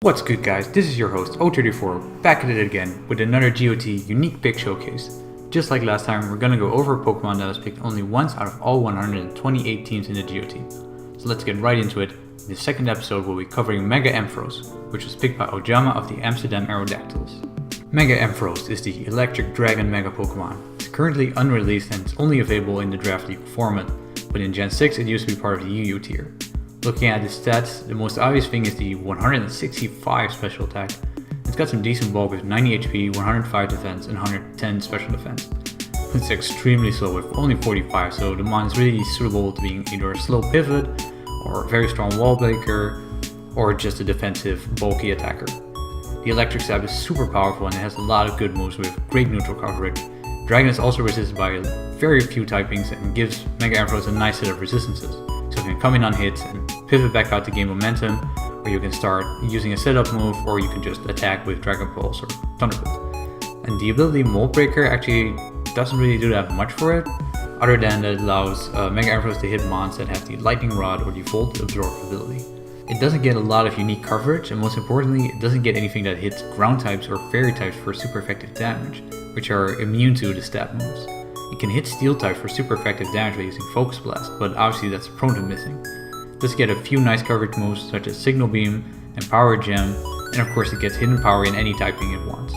What's good, guys? This is your host OhThirtyFour, back at it again with another GOT unique pick showcase. Just like last time, we're gonna go over a Pokemon that was picked only once out of all 128 teams in the GOT. So let's get right into it. In the second episode, we'll be covering Mega Ampharos, which was picked by Ojama of the Amsterdam Aerodactyls. Mega Ampharos is the Electric Dragon Mega Pokemon. It's currently unreleased and it's only available in the Draft League format, but in Gen 6 it used to be part of the UU tier. Looking at the stats, the most obvious thing is the 165 special attack. It's got some decent bulk with 90 HP, 105 defense, and 110 special defense. It's extremely slow with only 45, so the mon is really suitable to being either a slow pivot, or a very strong wall breaker, or just a defensive, bulky attacker. The electric stab is super powerful and it has a lot of good moves with great neutral coverage. Dragon is also resisted by very few typings and gives Mega Ampharos a nice set of resistances. So you can come in on hits and pivot back out to gain momentum, or you can start using a setup move, or you can just attack with Dragon Pulse or Thunderbolt. And the ability Mold Breaker actually doesn't really do that much for it, other than that it allows Mega Ampharos to hit mons that have the Lightning Rod or the Volt Absorb ability. It doesn't get a lot of unique coverage, and most importantly, it doesn't get anything that hits ground types or fairy types for super effective damage, which are immune to the stab moves. It can hit steel types for super effective damage by using Focus Blast, but obviously that's prone to missing. It does get a few nice coverage moves such as Signal Beam and Power Gem, and of course it gets hidden power in any typing it wants.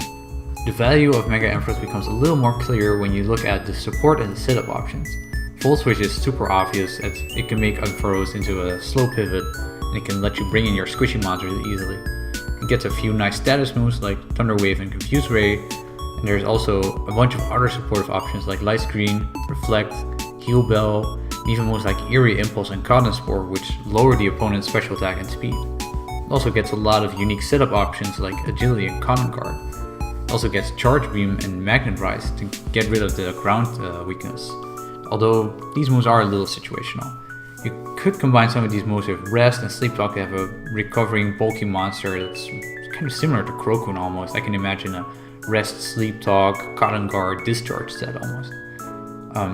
The value of Mega Ampharos becomes a little more clear when you look at the support and the setup options. Volt Switch is super obvious as it can make Ampharos into a slow pivot, and it can let you bring in your squishy mons really easily. It gets a few nice status moves like Thunder Wave and Confuse Ray, and there's also a bunch of other supportive options like Light Screen, Reflect, Heal Bell, and even moves like Eerie Impulse and Cotton Spore, which lower the opponent's special attack and speed. It also gets a lot of unique setup options like Agility and Cotton Guard. It also gets Charge Beam and Magnet Rise to get rid of the ground weakness, although these moves are a little situational. You could combine some of these moves with Rest and Sleep Talk to have a recovering bulky monster that's kind of similar to Krokun almost. I can imagine a Rest, Sleep Talk, Cotton Guard, Discharge set almost.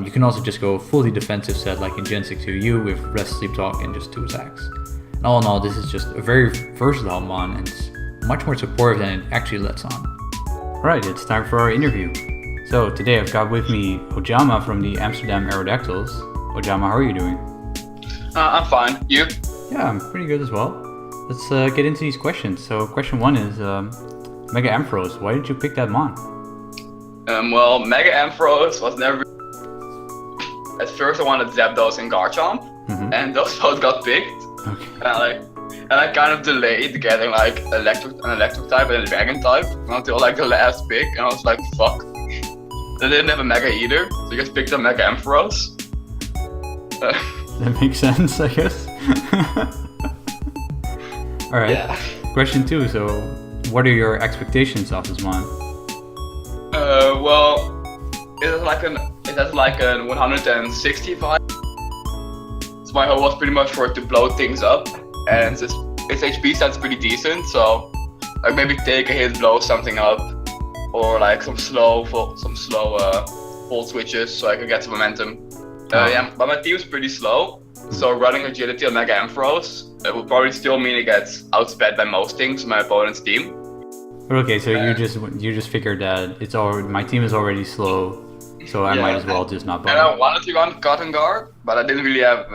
You can also just go fully defensive set like in Gen 6 UU with Rest, Sleep Talk, and just 2 attacks. And all in all, this is just a very versatile mon and it's much more supportive than it actually lets on. Alright, it's time for our interview. So today I've got with me Ojama from the Amsterdam Aerodactyls. Ojama, how are you doing? I'm fine. You? Yeah, I'm pretty good as well. Let's get into these questions. So question 1 is Mega Ampharos. Why did you pick that mon? Well, Mega Ampharos was never. At first, I wanted Zapdos and Garchomp, and those both got picked. Okay. And I kind of delayed getting like an electric type and a dragon type until like the last pick, and I was like, fuck. They didn't have a Mega either, so I just picked up Mega Ampharos. That makes sense, I guess. Alright. Yeah. Question 2. So, what are your expectations of this mon? Well, it has like an 165. So my hope was pretty much for it to blow things up, and its HP stat's pretty decent. So, like maybe take a hit, blow something up, or like some slow volt switches so I could get some momentum. Yeah, but my team's pretty slow, so running Agility on Mega Ampharos would probably still mean it gets outsped by most things in my opponent's team. Okay, so you just figured that my team is already slow, so I might as well just not bother. And I wanted to run Cotton Guard, but I didn't really have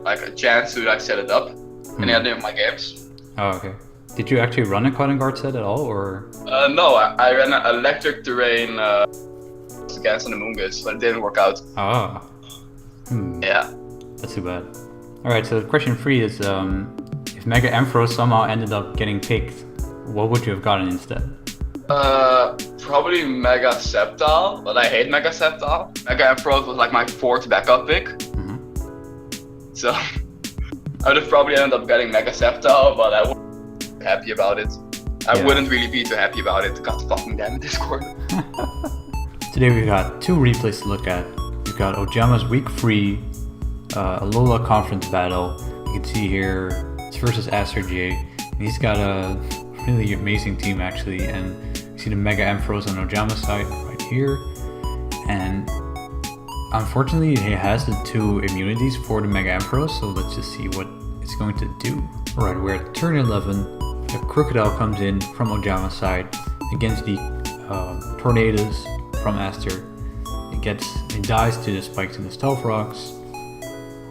like a chance to like set it up in any of my games. Oh, okay. Did you actually run a Cotton Guard set at all, or? No, I ran an Electric Terrain against an Amoonguss, but it didn't work out. Ah. Yeah. That's too bad. Alright, so question 3 is if Mega Ampharos somehow ended up getting picked, what would you have gotten instead? Probably Mega Sceptile, but I hate Mega Sceptile. Mega Ampharos was like my 4th backup pick. So I would have probably ended up getting Mega Sceptile, but I wasn't happy about it. I wouldn't really be too happy about it. God fucking damn it, Discord. Today we've got 2 replays to look at. We've got Ojama's Week 3 Alola Conference battle. You can see here it's versus Aster J. And he's got a really amazing team actually, and you see the Mega Ampharos on Ojama's side right here. And unfortunately he has the 2 immunities for the Mega Ampharos, so let's just see what it's going to do. Alright, we're at turn 11. the Crocodile comes in from Ojama's side against the Tornadoes from Aster. It dies to the spikes and the stealth rocks.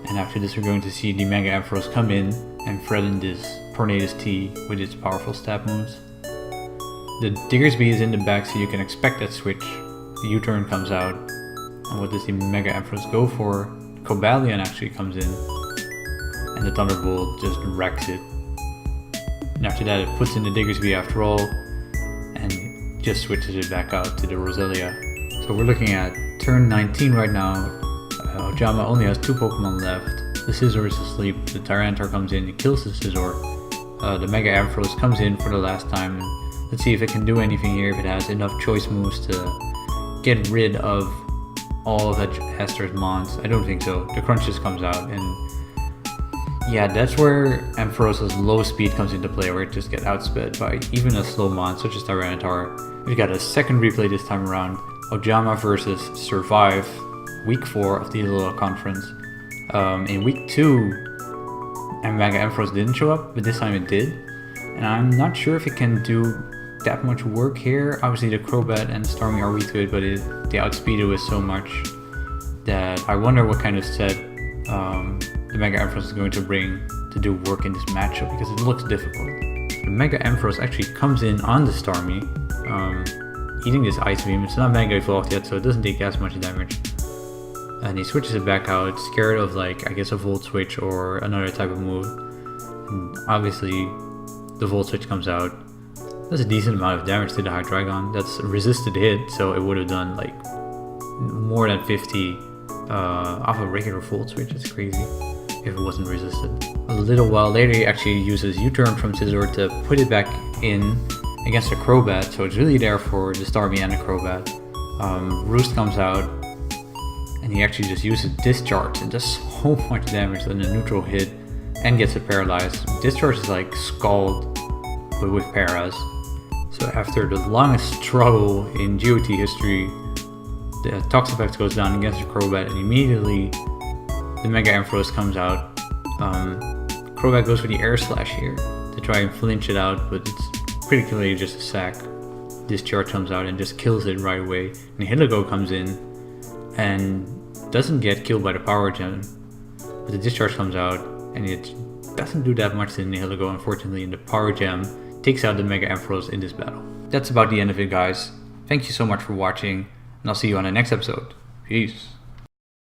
And after this, we're going to see the Mega Ampharos come in and threaten this Tornadoes T with its powerful stab moves. The Diggersby is in the back, so you can expect that switch. The U-turn comes out. And what does the Mega Ampharos go for? Cobalion actually comes in. And the Thunderbolt just wrecks it. And after that, it puts in the Diggersby after all. And just switches it back out to the Roselia. So we're looking at turn 19 right now. Ojama only has 2 Pokemon left. The Scizor is asleep. The Tyranitar comes in and kills the Scizor. The Mega Ampharos comes in for the last time. Let's see if it can do anything here, if it has enough choice moves to get rid of all of Aster's mons. I don't think so. The Crunch just comes out, and yeah, that's where Ampharos' low speed comes into play, where it just gets outsped by even a slow mon such as Tyranitar. We got a second replay this time around. Ojama versus Survive, week 4 of the little conference. In week 2, Mega Ampharos didn't show up, but this time it did. And I'm not sure if it can do that much work here. Obviously the Crobat and Starmie are weak to it, but they outspeeded with so much that I wonder what kind of set the Mega Ampharos is going to bring to do work in this matchup, because it looks difficult. The Mega Ampharos actually comes in on the Starmie, eating this Ice Beam. It's not Mega Evolved yet, so it doesn't take as much damage. And he switches it back out, scared of, like, I guess a Volt Switch or another type of move. And obviously the Volt Switch comes out. That's a decent amount of damage to the Hydreigon. That's a resisted hit, so it would have done like more than 50 off a regular Volt Switch. It's crazy if it wasn't resisted. A little while later, he actually uses U-turn from Scizor to put it back in against the Crobat, so it's really there for the Starmie and the Crobat. Roost comes out, and he actually just uses Discharge and does so much damage on a neutral hit and gets it paralyzed. Discharge is like Scald, but with paras. So after the longest struggle in GOT history, the Toxapex goes down against the Crobat, and immediately the Mega Ampharos comes out. Crobat goes for the Air Slash here to try and flinch it out, but it's pretty clearly just a sack. Discharge comes out and just kills it right away. And Hiligo comes in and doesn't get killed by the Power Gem, but the Discharge comes out and it doesn't do that much to Nihilego, unfortunately, and the Power Gem takes out the Mega Ampharos in this battle. That's about the end of it, guys. Thank you so much for watching, and I'll see you on the next episode. Peace.